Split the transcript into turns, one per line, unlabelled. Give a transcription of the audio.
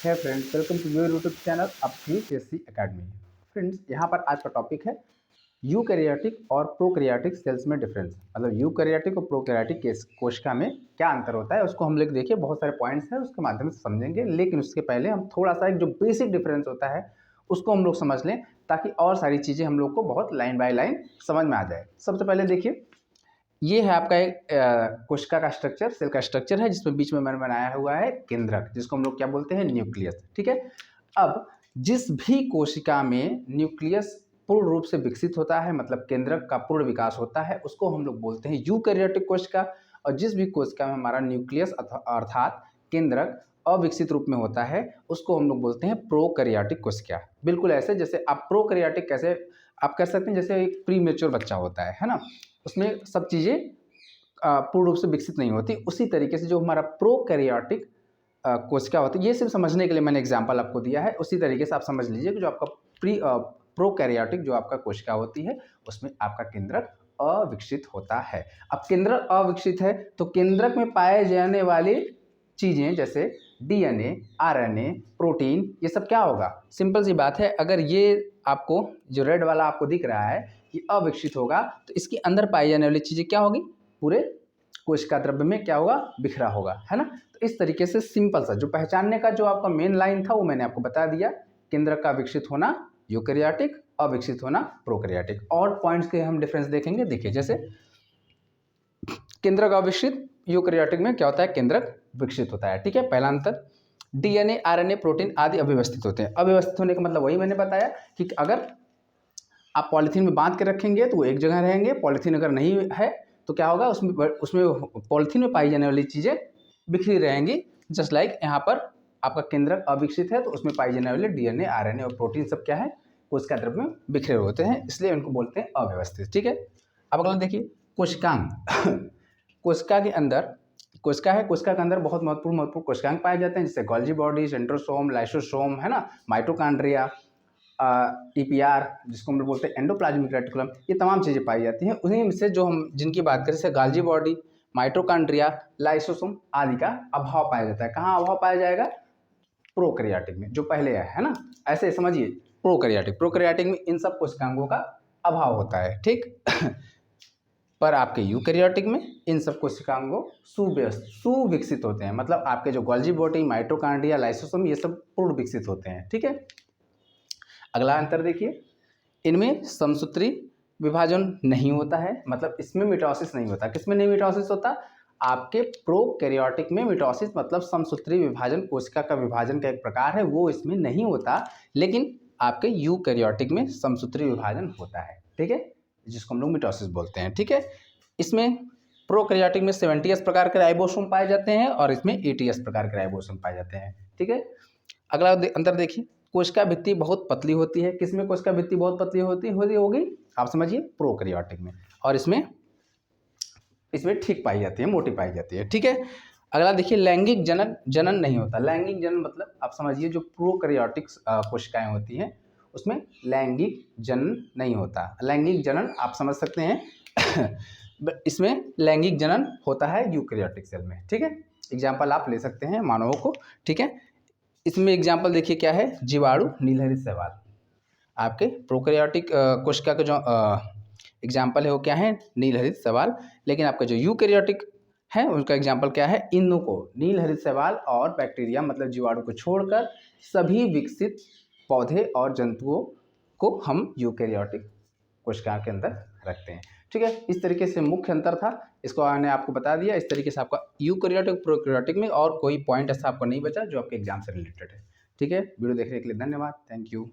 है friends, welcome to your YouTube channel UPSC academy. Friends, यहाँ पर आज का टॉपिक है यूकैरियोटिक और प्रोकैरियोटिक सेल्स में डिफरेंस। मतलब यूकैरियोटिक और प्रोकैरियोटिक कोशिका में क्या अंतर होता है, उसको हम लोग देखिए बहुत सारे पॉइंट्स हैं, उसके माध्यम से समझेंगे। लेकिन उसके पहले हम थोड़ा सा एक जो बेसिक डिफरेंस होता है उसको हम लोग समझ लें, ताकि और सारी चीज़ें हम लोग को बहुत लाइन बाय लाइन समझ में आ जाए। सबसे पहले देखिए, ये है आपका एक कोशिका का स्ट्रक्चर, सेल का स्ट्रक्चर है, जिसमें बीच में मैंने बनाया हुआ है केंद्रक, जिसको हम लोग क्या बोलते हैं, न्यूक्लियस। ठीक है। अब जिस भी कोशिका में न्यूक्लियस पूर्ण रूप से विकसित होता है, मतलब केंद्रक का पूर्ण विकास होता है, उसको हम लोग बोलते हैं यूकैरियोटिक कोशिका। और जिस भी कोशिका में हमारा न्यूक्लियस अर्थात केंद्रक अविकसित रूप में होता है, उसको हम लोग बोलते हैं प्रोकैरियोटिक कोशिका। बिल्कुल ऐसे जैसे आप प्रोकैरियोटिक कैसे आप कह सकते हैं, जैसे एक प्री मेच्योर बच्चा होता है ना, उसमें सब चीज़ें पूर्ण रूप से विकसित नहीं होती। उसी तरीके से जो हमारा प्रोकैरियोटिक कोशिका होती है, ये सिर्फ समझने के लिए मैंने एग्जांपल आपको दिया है। उसी तरीके से आप समझ लीजिए कि जो आपका प्रोकैरियोटिक जो आपका कोशिका होती है, उसमें आपका केंद्रक अविकसित होता है। अब केंद्रक अविकसित है तो केंद्रक में पाए जाने वाली चीज़ें जैसे डीएनए, आरएनए, प्रोटीन, ये सब क्या होगा? सिंपल सी बात है, अगर ये आपको जो रेड वाला आपको दिख रहा है ये अविकसित होगा, तो इसके अंदर पाई जाने वाली चीज़ें क्या होगी? पूरे कोशिका द्रव्य में क्या होगा? बिखरा होगा, है ना। तो इस तरीके से सिंपल सा जो पहचानने का जो आपका मेन लाइन था वो मैंने आपको बता दिया। केंद्रक का विकसित होना यूकैरियोटिक, अविकसित होना प्रोकैरियोटिक। और पॉइंट्स के हम डिफरेंस देखेंगे। देखिए, जैसे केंद्रक अविकसित, यूकैरियोटिक में क्या होता है? केंद्रक विकसित होता है। ठीक है, पहला अंतर। डीएनए, आरएनए, प्रोटीन आदि अव्यवस्थित होते हैं। अव्यवस्थित होने का मतलब वही मैंने बताया कि अगर आप पॉलीथीन में बांध के रखेंगे तो वो एक जगह रहेंगे। पॉलीथीन अगर नहीं है तो क्या होगा? उसमें पॉलीथीन में पाई जाने वाली चीज़ें बिखरी रहेंगी। जस्ट लाइक यहाँ पर आपका केंद्रक अविकसित है तो उसमें पाई जाने वाले डीएनए, आरएनए और प्रोटीन सब क्या है? कोशिका द्रव्य में बिखरे होते हैं, इसलिए उनको बोलते हैं अव्यवस्थित। ठीक है। अब अगला देखिए, कोशिकांग। कोशिका के अंदर कोशिका है, कोशिका के अंदर बहुत महत्वपूर्ण कोशिकांग पाए जाते हैं, जैसे गोल्जी बॉडी, सेंट्रोसोम, लाइसोसोम, है ना, माइटोकॉन्ड्रिया, ईपीआर जिसको हम लोग बोलते हैं एंडोप्लाज्मिक रेटिकुलम, ये तमाम चीज़ें पाई जाती हैं। उन्हीं में से जो हम जिनकी बात करें, जैसे गोल्जी बॉडी, माइटोकॉन्ड्रिया, लाइसोसोम आदि का अभाव पाया जाता है। कहाँ अभाव पाया जाएगा? प्रोकैरियोटिक में, जो पहले है ना। ऐसे समझिए, प्रोकैरियोटिक में इन सब कोशिकांगों का अभाव होता है। ठीक। पर आपके यूकैरियोटिक में इन सब कोशिकांगों सुविकसित होते हैं। मतलब आपके जो गोल्जी बॉडी, माइटोकॉन्ड्रिया, लाइसोसोम, ये सब पूर्ण विकसित होते हैं। ठीक है। अगला अंतर देखिए, इनमें समसूत्री विभाजन नहीं होता है, मतलब इसमें मिटोसिस नहीं होता। किसमें नहीं मिटोसिस होता? आपके प्रोकैरियोटिक में मिटोसिस मतलब समसूत्री विभाजन, कोशिका का विभाजन का एक प्रकार है, वो इसमें नहीं होता। लेकिन आपके यूकैरियोटिक में समसूत्री विभाजन होता है। ठीक है, जिसको हम लोग मिटोसिस बोलते हैं। ठीक है। इसमें प्रोकैरियोटिक में 70S प्रकार के राइबोसोम पाए जाते हैं और इसमें 80S प्रकार के राइबोसोम पाए जाते हैं। ठीक है। अगला अंतर देखिए, कोशिका भित्ति बहुत पतली होती है। किसमें कोशिका भित्ति बहुत पतली होगी? आप समझिए, प्रोकैरियोटिक में। और इसमें ठीक पाई जाती है, मोटी पाई जाती है। ठीक है। अगला देखिए, लैंगिक जनन नहीं होता। लैंगिक जनन मतलब आप समझिए, जो प्रोकैरियोटिक कोशिकाएं होती हैं उसमें लैंगिक जनन नहीं होता। लैंगिक जनन आप समझ सकते हैं इसमें लैंगिक जनन होता है यूकैरियोटिक सेल में। ठीक है। एग्जाम्पल आप ले सकते हैं मानवों को। ठीक है। इसमें एग्जाम्पल देखिए क्या है? जीवाणु, नीलहरित शैवाल। आपके प्रोकैरियोटिक कोशिका का जो एग्जाम्पल है वो क्या है? नीलहरित शैवाल। लेकिन आपका जो यूकैरियोटिक है उसका एग्जाम्पल क्या है? इन को नीलहरित शैवाल और बैक्टीरिया मतलब जीवाणु को छोड़कर सभी विकसित पौधे और जंतुओं को हम यूकैरियोटिक कोशिका के अंदर रखते हैं। ठीक है। इस तरीके से मुख्य अंतर था, इसको मैंने आपको बता दिया। इस तरीके से आपका यूकैरियोटिक प्रोकैरियोटिक में और कोई पॉइंट ऐसा आपको नहीं बचा जो आपके एग्जाम से रिलेटेड है। ठीक है। वीडियो देखने के लिए धन्यवाद। Thank you.